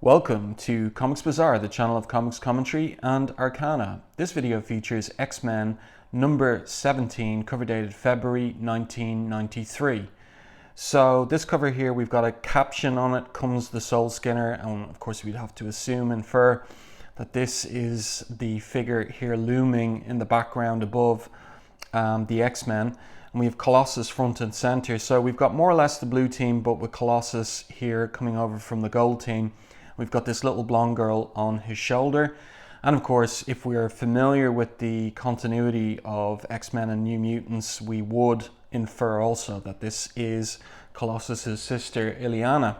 Welcome to Comics Bazaar, the channel of comics commentary and arcana. This video features X-Men number 17, cover dated February 1993. So this cover here, we've got a caption on it, "Comes the Soul Skinner," and of course we'd have to infer that this is the figure here looming in the background above the X-Men. And we have Colossus front and center. So we've got more or less the blue team, but with Colossus here coming over from the gold team. We've got this little blonde girl on his shoulder. And of course, if we are familiar with the continuity of X-Men and New Mutants, we would infer also that this is Colossus's sister, Illyana.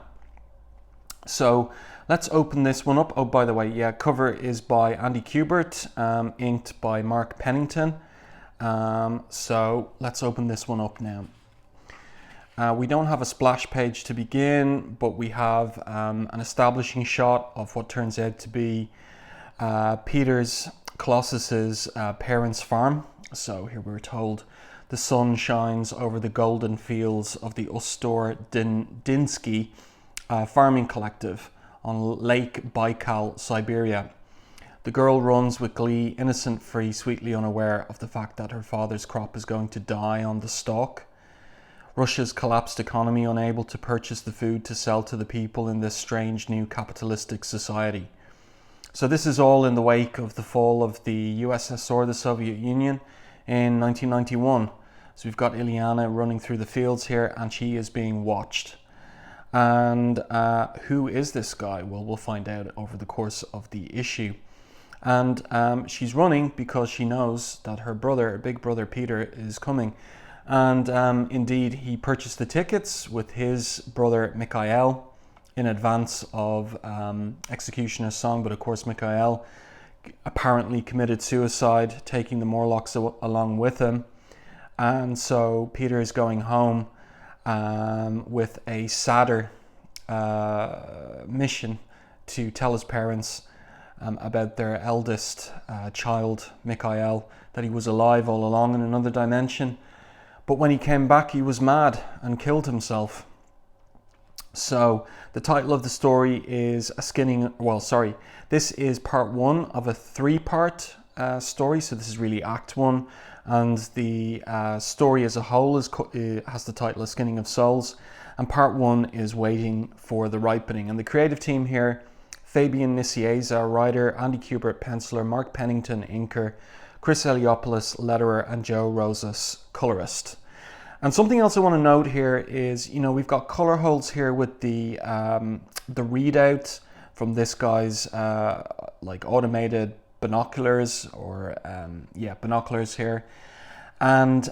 So let's open this one up. Oh, by the way, yeah, cover is by Andy Kubert, inked by Mark Pennington. So let's open this one up now. We don't have a splash page to begin, but we have an establishing shot of what turns out to be Colossus's parents' farm. So here we're told the sun shines over the golden fields of the Ustor Dinsky farming collective on Lake Baikal, Siberia. The girl runs with glee, innocent, free, sweetly unaware of the fact that her father's crop is going to die on the stalk. Russia's collapsed economy, unable to purchase the food to sell to the people in this strange new capitalistic society. So this is all in the wake of the fall of the USSR, the Soviet Union, in 1991. So we've got Illyana running through the fields here, and she is being watched. And who is this guy? Well, we'll find out over the course of the issue. And she's running because she knows that her brother, her big brother Peter, is coming. And indeed, he purchased the tickets with his brother Mikhail in advance of Executioner's Song. But of course, Mikhail apparently committed suicide, taking the Morlocks along with him. And so Peter is going home with a sadder mission to tell his parents about their eldest child, Mikhail, that he was alive all along in another dimension. But when he came back, he was mad and killed himself. So the title of the story is this is part one of a three-part story. So this is really act one. And the story as a whole has the title of Skinning of Souls. And part one is Waiting for the Ripening. And the creative team here, Fabian Nicieza, writer, Andy Kubert, penciler, Mark Pennington, inker, Chris Eliopoulos, letterer, and Joe Rosas, colorist. And something else I want to note here is, we've got color holds here with the readout from this guy's like automated binoculars or binoculars here. And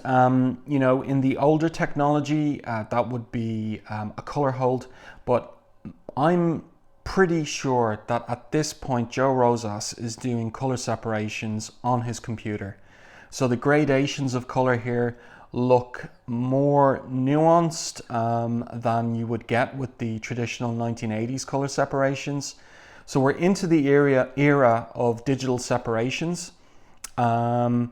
in the older technology, that would be a color hold, but I'm pretty sure that at this point Joe Rosas is doing color separations on his computer. So the gradations of color here look more nuanced than you would get with the traditional 1980s color separations. So we're into the era of digital separations, and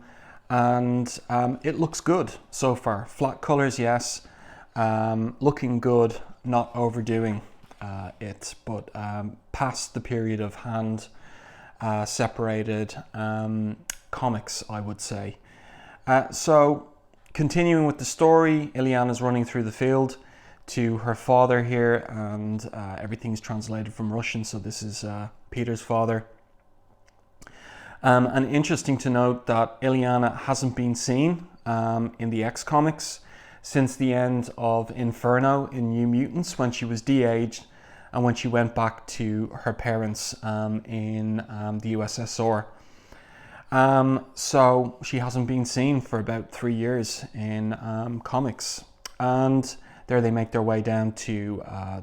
it looks good so far. Flat colors, yes, looking good, not overdoing it, but past the period of hand separated comics, I would say. So continuing with the story, Illyana's running through the field to her father here, and everything's translated from Russian, so this is Peter's father. And interesting to note that Illyana hasn't been seen in the X comics since the end of Inferno in New Mutants, when she was de-aged and when she went back to her parents in the USSR. So she hasn't been seen for about 3 years in comics. And there they make their way down to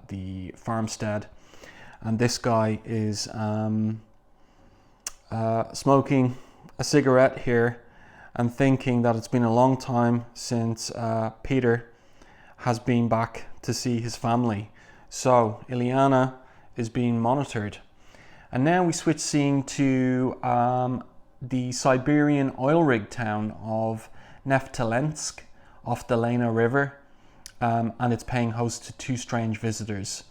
the farmstead. And this guy is smoking a cigarette here and thinking that it's been a long time since Peter has been back to see his family. So Illyana is being monitored. And now we switch scene to the Siberian oil rig town of Neftalensk off the Lena River, and it's paying host to two strange visitors.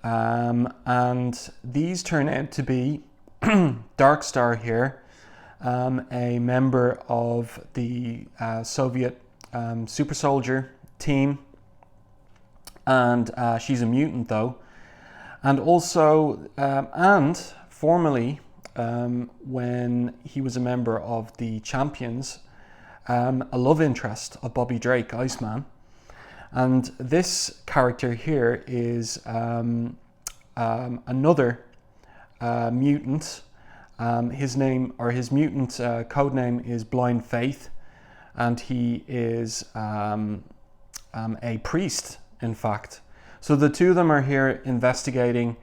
And these turn out to be Darkstar here, a member of the Soviet super soldier team, and she's a mutant though, and also and formerly when he was a member of the Champions, a love interest of Bobby Drake, Iceman. And this character here is another mutant. His mutant code name is Blind Faith, and he is a priest, in fact. So the two of them are here investigating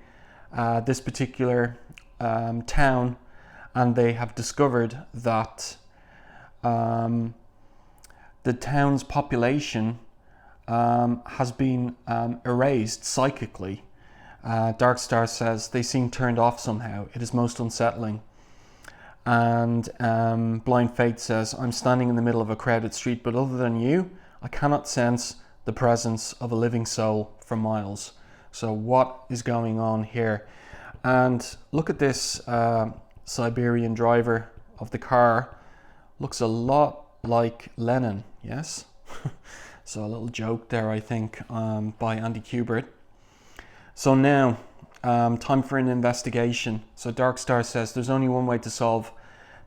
this particular town, and they have discovered that the town's population has been erased psychically. Darkstar says they seem turned off somehow. It is most unsettling. And Blind Faith says, I'm standing in the middle of a crowded street, but other than you, I cannot sense the presence of a living soul for miles. So what is going on here? And look at this Siberian driver of the car. Looks a lot like Lenin, yes? So a little joke there, I think, by Andy Kubert. So now, time for an investigation. So Darkstar says, there's only one way to solve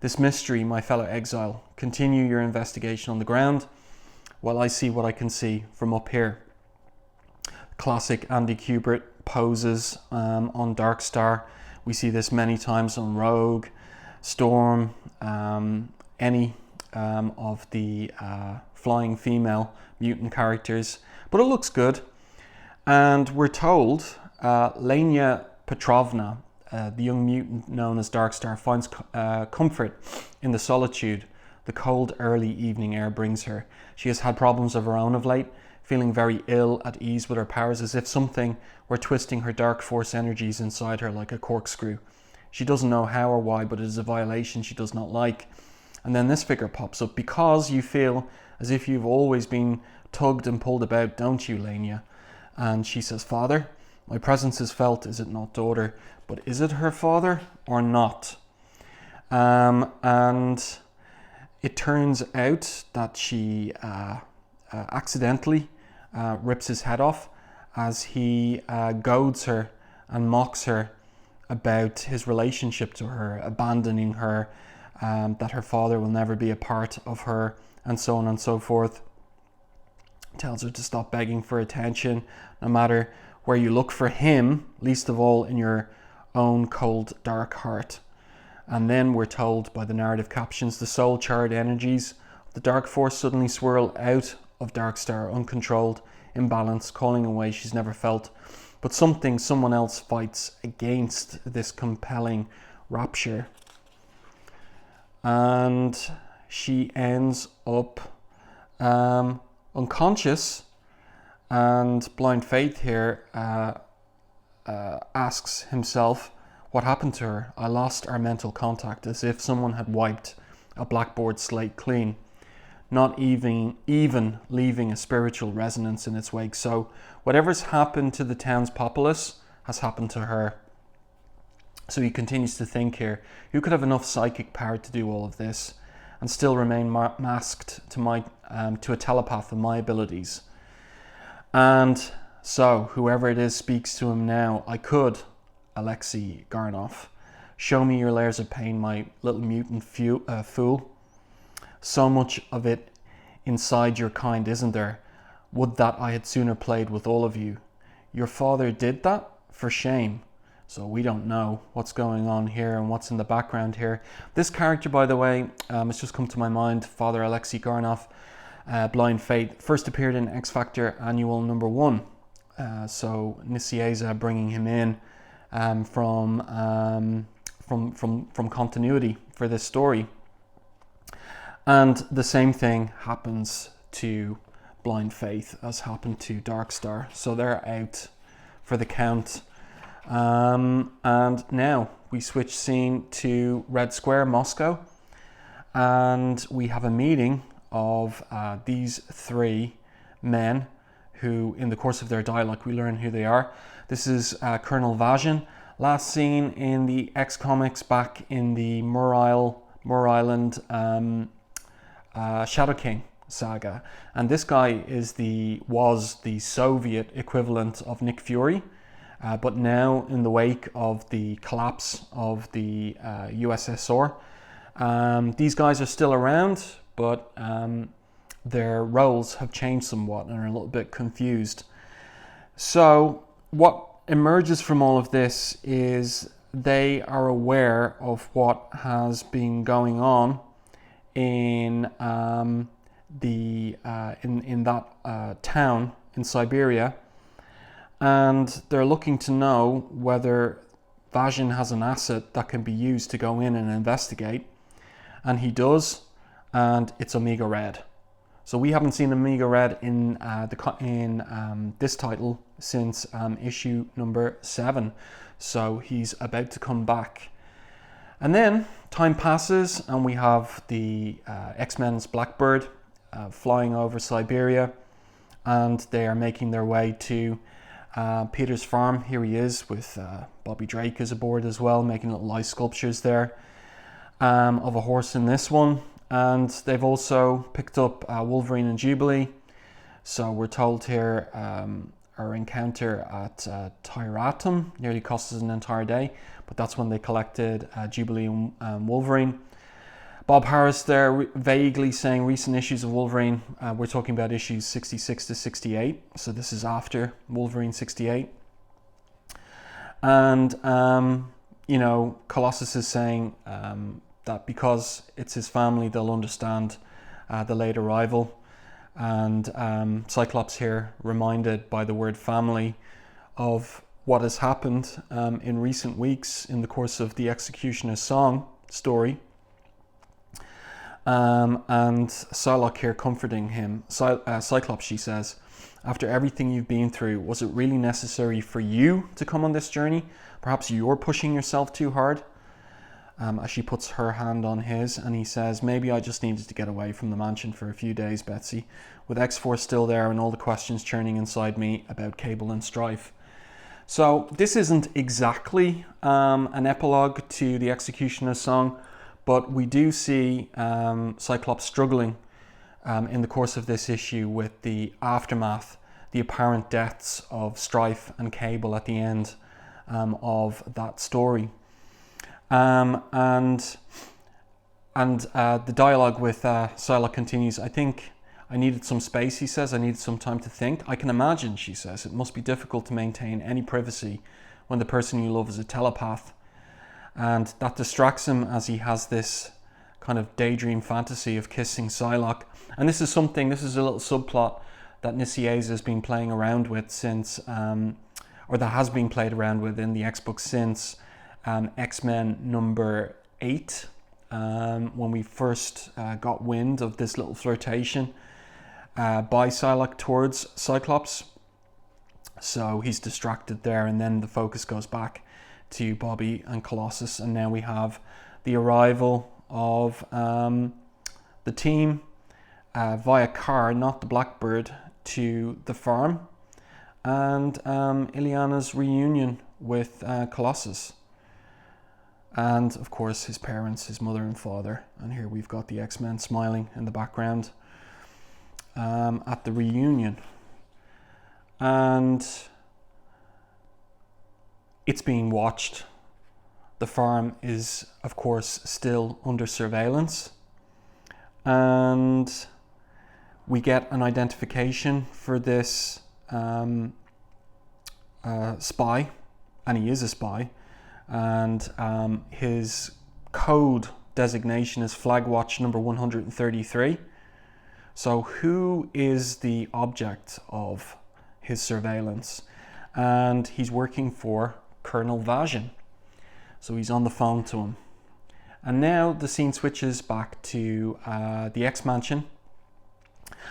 this mystery, my fellow exile. Continue your investigation on the ground while I see what I can see from up here. Classic Andy Kubert poses on Darkstar. We see this many times on Rogue, Storm, any of the flying female mutant characters. But it looks good. And we're told Lenya Petrovna, the young mutant known as Darkstar, finds comfort in the solitude the cold early evening air brings her. She has had problems of her own of late, feeling very ill at ease with her powers, as if something were twisting her dark force energies inside her like a corkscrew. She doesn't know how or why, but it is a violation she does not like. And then this figure pops up. Because you feel as if you've always been tugged and pulled about, don't you, Lenya? And she says, Father, my presence is felt, is it not, daughter? But is it her father or not? And it turns out that she accidentally rips his head off as he goads her and mocks her about his relationship to her, abandoning her, that her father will never be a part of her, and so on and so forth. Tells her to stop begging for attention, no matter where you look for him, least of all in your own cold, dark heart. And then we're told by the narrative captions, the soul-charred energies of the dark force suddenly swirl out of Darkstar, uncontrolled, imbalanced, calling a way she's never felt. But someone else fights against this compelling rapture. And she ends up unconscious, and Blind Faith here asks himself, what happened to her? I lost our mental contact, as if someone had wiped a blackboard slate clean, not even leaving a spiritual resonance in its wake. So whatever's happened to the town's populace has happened to her. So he continues to think here, who could have enough psychic power to do all of this and still remain masked to a telepath of my abilities? And so whoever it is speaks to him now. I could, Alexei Garnov, show me your layers of pain, my little mutant fool. So much of it inside your kind, isn't there? Would that I had sooner played with all of you. Your father did that? For shame. So we don't know what's going on here and what's in the background here. This character, by the way, it's just come to my mind, Father Alexei Garnov, Blind Faith, first appeared in X Factor Annual number 1. So Nicieza bringing him in from continuity for this story. And the same thing happens to Blind Faith as happened to Darkstar. So they're out for the count. And now we switch scene to Red Square, Moscow, and we have a meeting of these three men who, in the course of their dialogue, we learn who they are. This is Colonel Vazhin, last seen in the X comics back in the Moor Island Shadow King saga, and this guy was the Soviet equivalent of Nick Fury, but now in the wake of the collapse of the USSR, these guys are still around, but their roles have changed somewhat and are a little bit confused. So what emerges from all of this is they are aware of what has been going on in that town in Siberia, and they're looking to know whether Vazhin has an asset that can be used to go in and investigate, and he does, and it's Omega Red. So we haven't seen Omega Red in this title since issue number 7, so he's about to come back. And then time passes and we have the X-Men's Blackbird flying over Siberia, and they are making their way to Peter's farm. Here he is with Bobby Drake is aboard as well, making little ice sculptures there of a horse in this one. And they've also picked up Wolverine and Jubilee. So we're told here our encounter at Tyratum nearly cost us an entire day, but that's when they collected Jubilee and Wolverine. Bob Harris there vaguely saying recent issues of Wolverine. We're talking about issues 66 to 68. So this is after Wolverine 68. And, Colossus is saying that because it's his family, they'll understand the late arrival. And Cyclops here reminded by the word family of what has happened in recent weeks in the course of the Executioner's Song story. And Psylocke here comforting him. Cyclops, she says, after everything you've been through, was it really necessary for you to come on this journey? Perhaps you're pushing yourself too hard. As she puts her hand on his, and he says, maybe I just needed to get away from the mansion for a few days, Betsy, with X-Force still there and all the questions churning inside me about Cable and Strife. So this isn't exactly an epilogue to the Executioner's Song, but we do see Cyclops struggling in the course of this issue with the aftermath, the apparent deaths of Strife and Cable at the end of that story. And the dialogue with Psylocke continues. I think I needed some space, he says. I needed some time to think. I can imagine, she says, it must be difficult to maintain any privacy when the person you love is a telepath. And that distracts him as he has this kind of daydream fantasy of kissing Psylocke. And this is a little subplot that Nicieza has been playing around with since, or that has been played around with in the X-Books since X-Men number 8, when we first got wind of this little flirtation by Psylocke towards Cyclops. So he's distracted there, and then the focus goes back to Bobby and Colossus, and now we have the arrival of the team via car, not the Blackbird, to the farm, and Illyana's reunion with Colossus. And of course his parents, his mother and father. And here we've got the X-Men smiling in the background at the reunion. And it's being watched. The farm is, of course, still under surveillance. And we get an identification for this spy. And he is a spy. And his code designation is Flagwatch number 133. So who is the object of his surveillance? And he's working for Colonel Vazhin. So he's on the phone to him. And now the scene switches back to the X-Mansion.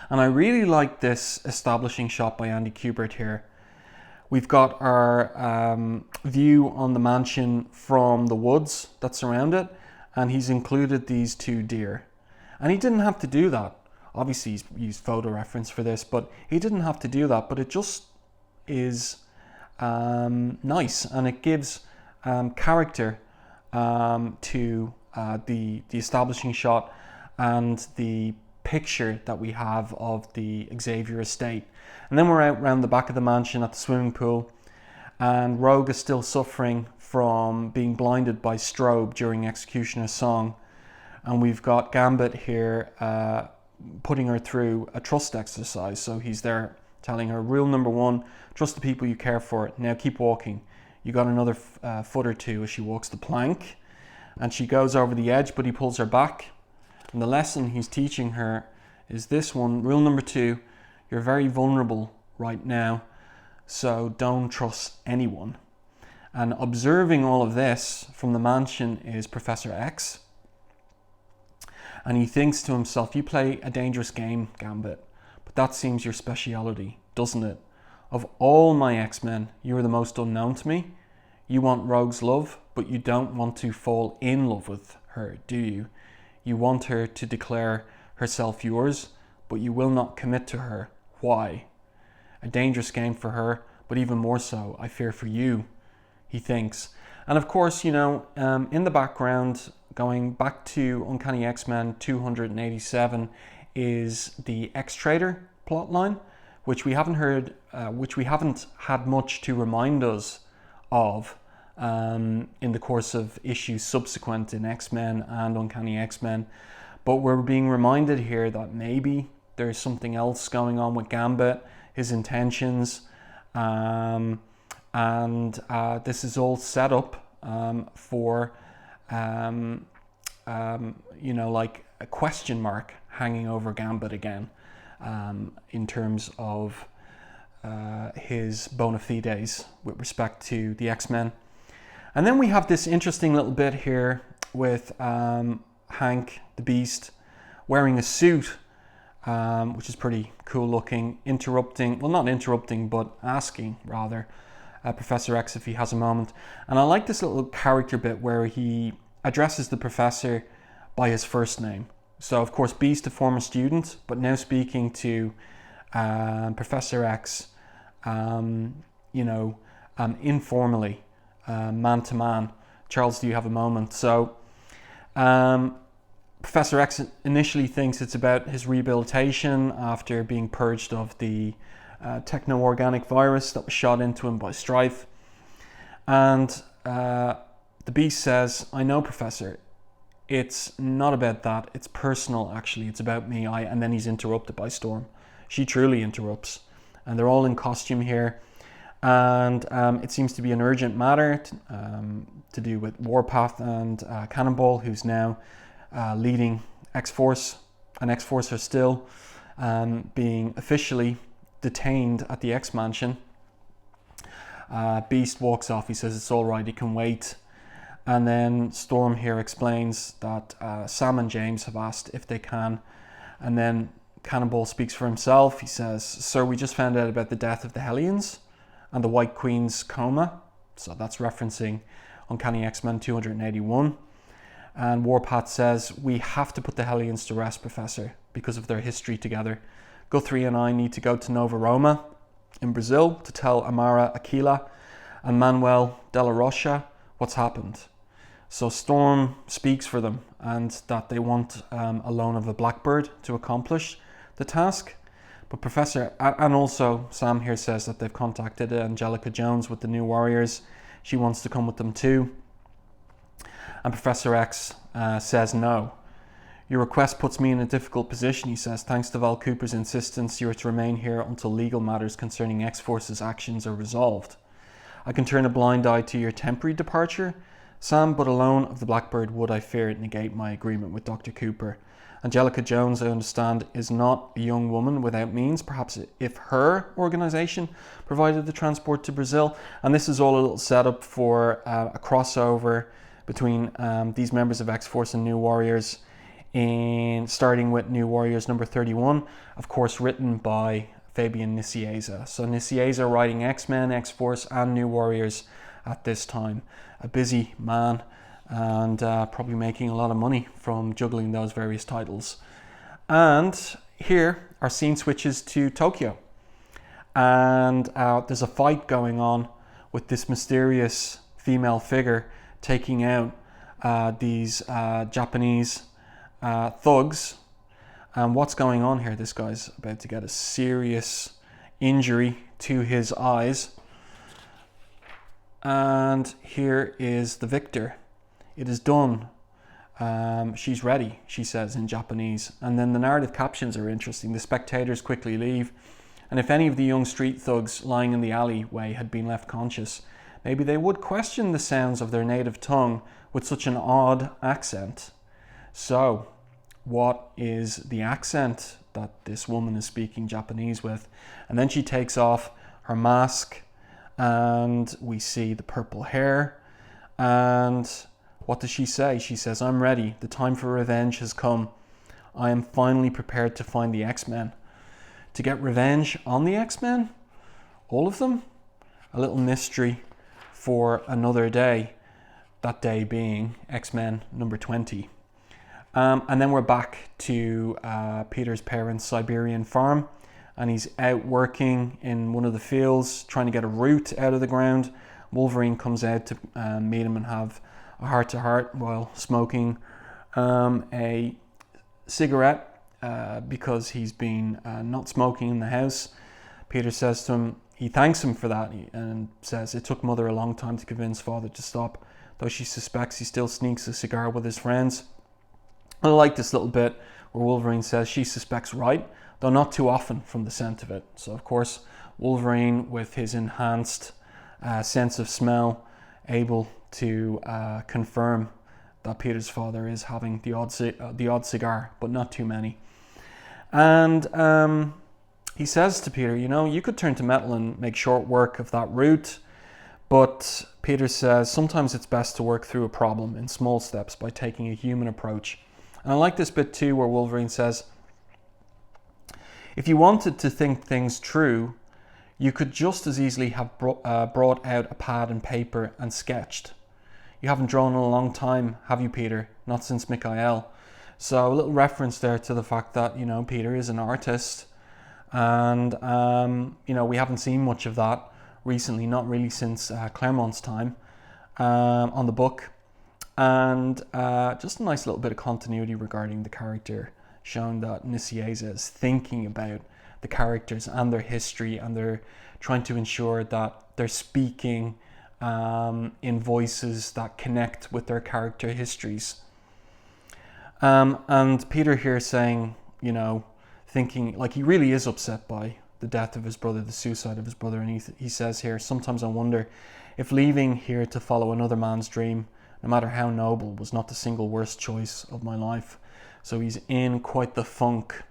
And I really like this establishing shot by Andy Kubert here. We've got our view on the mansion from the woods that surround it, and he's included these 2 deer. And he didn't have to do that. Obviously, he's used photo reference for this, but he didn't have to do that. But it just is nice, and it gives character to the establishing shot and the picture that we have of the Xavier estate. And then we're out around the back of the mansion at the swimming pool, and Rogue is still suffering from being blinded by strobe during Executioner's Song. And we've got Gambit here putting her through a trust exercise. So he's there telling her, rule number 1, trust the people you care for. Now keep walking. You got another foot or two as she walks the plank. And she goes over the edge, but he pulls her back. And the lesson he's teaching her is this one. Rule number 2, you're very vulnerable right now, so don't trust anyone. And observing all of this from the mansion is Professor X. And he thinks to himself, you play a dangerous game, Gambit, but that seems your speciality, doesn't it? Of all my X-Men, you are the most unknown to me. You want Rogue's love, but you don't want to fall in love with her, do you? You want her to declare herself yours, but you will not commit to her. Why? A dangerous game for her, but even more so, I fear for you, he thinks. And of course, you know, in the background, going back to Uncanny X-Men 287, is the X-Trader plotline, which we haven't had much to remind us of in the course of issues subsequent in X-Men and Uncanny X-Men. But we're being reminded here that maybe there's something else going on with Gambit, his intentions, and this is all set up for you know, like a question mark hanging over Gambit again, in terms of his bona fides with respect to the X-Men. And then we have this interesting little bit here with Hank the Beast wearing a suit, which is pretty cool looking, but asking rather Professor X if he has a moment. And I like this little character bit where he addresses the professor by his first name. So of course Beast, a former student, but now speaking to Professor X, you know, informally, man to man. Charles, do you have a moment? So Professor X initially thinks it's about his rehabilitation after being purged of the techno-organic virus that was shot into him by Strife. And the Beast says, I know, Professor, it's not about that. It's personal, actually. It's about me. And then he's interrupted by Storm. She truly interrupts. And they're all in costume here. And it seems to be an urgent matter to do with Warpath and Cannonball, who's now leading X-Force. And X-Force are still being officially detained at the X-Mansion. Beast walks off. He says it's all right, he can wait. And then Storm here explains that Sam and James have asked if they can. And then Cannonball speaks for himself. He says, sir, we just found out about the death of the Hellions and the White Queen's coma. So that's referencing Uncanny X-Men 281. And Warpath says, we have to put the Hellions to rest, Professor, because of their history together. Guthrie and I need to go to Nova Roma in Brazil to tell Amara Aquila and Manuel de la Rocha what's happened. So Storm speaks for them and that they want a loan of a Blackbird to accomplish the task. But Professor, and also Sam here says that they've contacted Angelica Jones with the New Warriors. She wants to come with them too. And Professor X says no. Your request puts me in a difficult position, he says. Thanks to Val Cooper's insistence, you are to remain here until legal matters concerning X-Force's actions are resolved. I can turn a blind eye to your temporary departure, Sam, but a loan of the Blackbird would, I fear, negate my agreement with Dr. Cooper. Angelica Jones, I understand, is not a young woman without means. Perhaps if her organisation provided the transport to Brazil. And this is all a little setup for a crossover between these members of X-Force and New Warriors, starting with New Warriors number 31, of course written by Fabian Nicieza. So Nicieza writing X-Men, X-Force and New Warriors at this time. A busy man and probably making a lot of money from juggling those various titles. And here our scene switches to Tokyo. And there's a fight going on with this mysterious female figure taking out these Japanese thugs. And what's going on here? This guy's about to get a serious injury to his eyes. And here is the victor. It is done. She's ready, she says in Japanese. And then the narrative captions are interesting. The spectators quickly leave. And if any of the young street thugs lying in the alleyway had been left conscious, maybe they would question the sounds of their native tongue with such an odd accent. So, what is the accent that this woman is speaking Japanese with? And then she takes off her mask, and we see the purple hair. And what does she say? She says, "I'm ready. The time for revenge has come. I am finally prepared to find the X-Men." To get revenge on the X-Men? All of them? A little mystery for another day. That day being X-Men number 20. And then we're back to Peter's parents' Siberian farm. And he's out working in one of the fields, trying to get a root out of the ground. Wolverine comes out to meet him and have a heart-to-heart while smoking a cigarette. Because he's been not smoking in the house. Peter says to him, he thanks him for that and says, "It took Mother a long time to convince Father to stop, though she suspects he still sneaks a cigar with his friends." I like this little bit where Wolverine says she suspects right, though not too often from the scent of it. So of course, Wolverine with his enhanced sense of smell, able to confirm that Peter's father is having the odd cigar, but not too many. And he says to Peter, you could turn to metal and make short work of that route. But Peter says, sometimes it's best to work through a problem in small steps by taking a human approach. And I like this bit too, where Wolverine says, if you wanted to think things true, you could just as easily have brought out a pad and paper and sketched. You haven't drawn in a long time, have you, Peter? Not since Mikhail. So a little reference there to the fact that, Peter is an artist. And, we haven't seen much of that recently, not really since Claremont's time on the book. And just a nice little bit of continuity regarding the character, showing that Nicieza is thinking about the characters and their history, and they're trying to ensure that they're speaking in voices that connect with their character histories. And Peter here saying, thinking like he really is upset by the death of his brother, the suicide of his brother. And he says here, sometimes I wonder if leaving here to follow another man's dream, no matter how noble, was not the single worst choice of my life. So he's in quite the funk.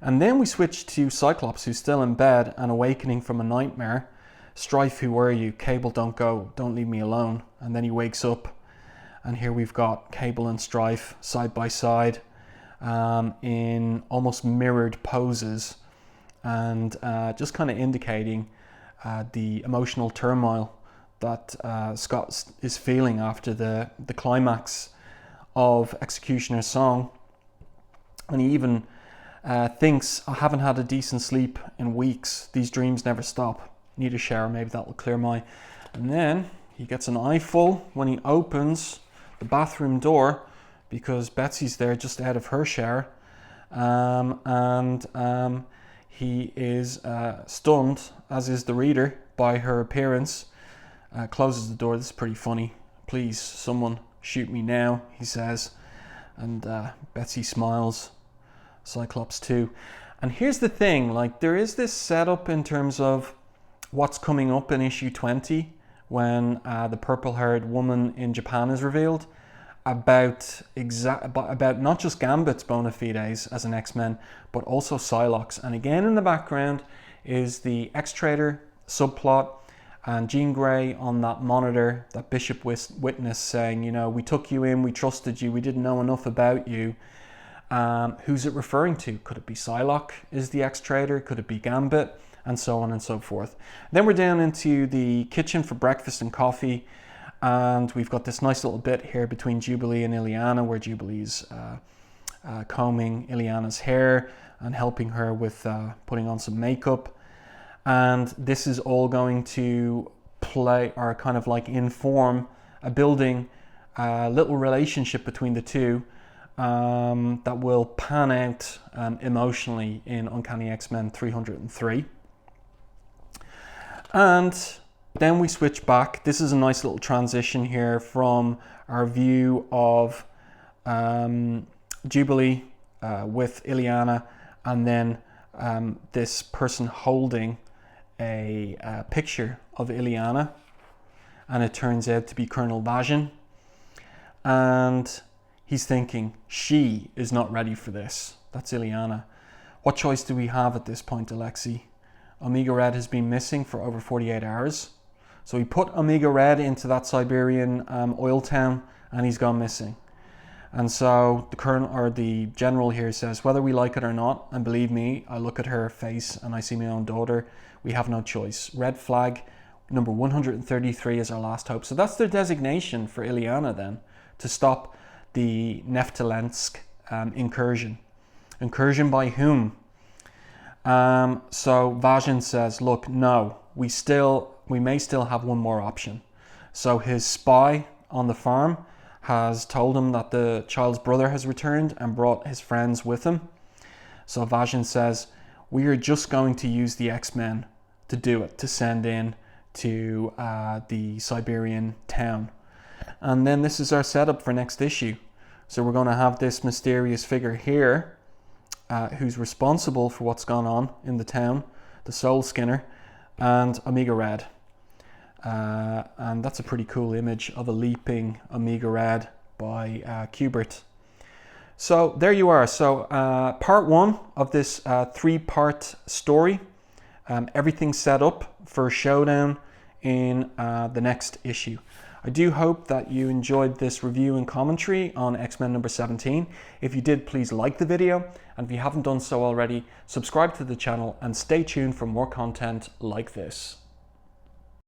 And then we switch to Cyclops, who's still in bed and awakening from a nightmare. Strife, who were you? Cable, don't go. Don't leave me alone. And then he wakes up. And here we've got Cable and Strife side by side in almost mirrored poses. And just kind of indicating the emotional turmoil that Scott is feeling after the climax of Executioner's Song. And he even thinks, I haven't had a decent sleep in weeks. These dreams never stop. Need a shower, maybe that will clear my... And then he gets an eyeful when he opens the bathroom door, because Betsy's there just out of her shower. He is stunned, as is the reader, by her appearance. Closes the door. This is pretty funny. Please, someone shoot me now, he says. And Betsy smiles. Cyclops too. And here's the thing, there is this setup in terms of what's coming up in issue 20 when the purple-haired woman in Japan is revealed, about not just Gambit's bona fides as an X-Men, but also Psylocke's. And again in the background is the X-Trader subplot, and Jean Grey on that monitor, that Bishop witness saying, we took you in, we trusted you, we didn't know enough about you. Who's it referring to? Could it be Psylocke is the X-Trader? Could it be Gambit? And so on and so forth. Then we're down into the kitchen for breakfast and coffee. And we've got this nice little bit here between Jubilee and Illyana, where Jubilee's combing Illyana's hair and helping her with putting on some makeup. And this is all going to play or kind of like inform a building little relationship between the two that will pan out emotionally in Uncanny X-Men 303. And then we switch back. This is a nice little transition here from our view of Jubilee with Illyana, and then this person holding a picture of Illyana, and it turns out to be Colonel Vazhin. And he's thinking, she is not ready for this. That's Illyana. What choice do we have at this point, Alexei? Omega Red has been missing for over 48 hours. So he put Omega Red into that Siberian oil town, and he's gone missing. And so the colonel or the general here says, whether we like it or not, and believe me, I look at her face and I see my own daughter, we have no choice. Red flag number 133 is our last hope. So that's their designation for Illyana then, to stop the Neftalensk incursion. Incursion by whom? So Vazhin says, look, no, we may still have one more option. So his spy on the farm has told him that the child's brother has returned and brought his friends with him. So Vazhin says, we are just going to use the X-Men to do it, to send in to the Siberian town. And then this is our setup for next issue. So we're going to have this mysterious figure here who's responsible for what's gone on in the town, the Soul Skinner, and Omega Red. And that's a pretty cool image of a leaping Omega Red by Kubert. So there you are. So part one of this three-part story. Everything's set up for a showdown in the next issue. I do hope that you enjoyed this review and commentary on X-Men number 17. If you did, please like the video. And if you haven't done so already, subscribe to the channel and stay tuned for more content like this.